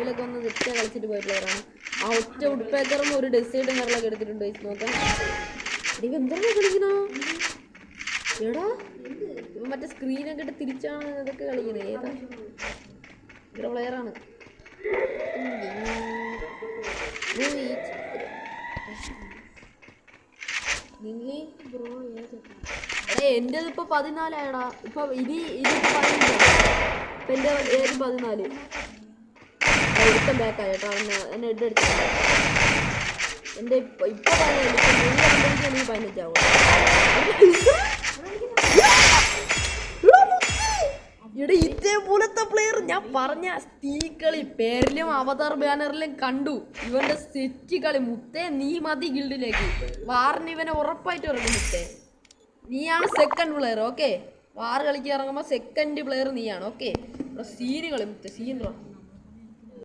ലൈവിലൊക്കെ വന്ന് തെറ്റാ കളിച്ചിട്ട് പോയ പ്ലെയറാണ്. ആ ഒറ്റ ഉഡ്പേക്കറും ഒരു ഡെസൈഡും കാര്യങ്ങളൊക്കെ എടുത്തിട്ടുണ്ട്. നോക്കാം എന്താ കളിക്കണോ എടാ, മറ്റേ സ്ക്രീനൊക്കെ ഇട്ട് തിരിച്ചാണ് ഇതൊക്കെ കളിക്കുന്നത്. ഏതാ ഇത്ര പ്ലെയറാണ്. എന്റെ ഇപ്പൊ 14 ആയടാ. ഇപ്പൊ ഇത് 15. ഇപ്പൊ എന്റെ ഏത് 14 ഒരുത്തം ബാക്കായി കേട്ടോ. എന്നെ എടുത്തു എന്റെ ഇപ്പൊ 15 ആവും. ഇവിടെ ഇതേപോലത്തെ പ്ലെയർ ഞാൻ പറഞ്ഞ കളി പേരിലും അവതാർ ബാനറിലും കണ്ടു. ഇവന്റെ സെറ്റ് കളി മുത്തേ, നീ മതി ഗിൽഡിലേക്ക്. വാറിന് ഇവനെ ഉറപ്പായിട്ട് ഇറങ്ങും മുത്തേ. നീയാണ് സെക്കൻഡ് പ്ലെയർ. ഓക്കെ, വാർ കളിക്കാൻ ഇറങ്ങുമ്പോ സെക്കൻഡ് പ്ലെയർ നീയാണ്. ഓക്കെ, സീന് കളി മുത്തേ, സീൻ.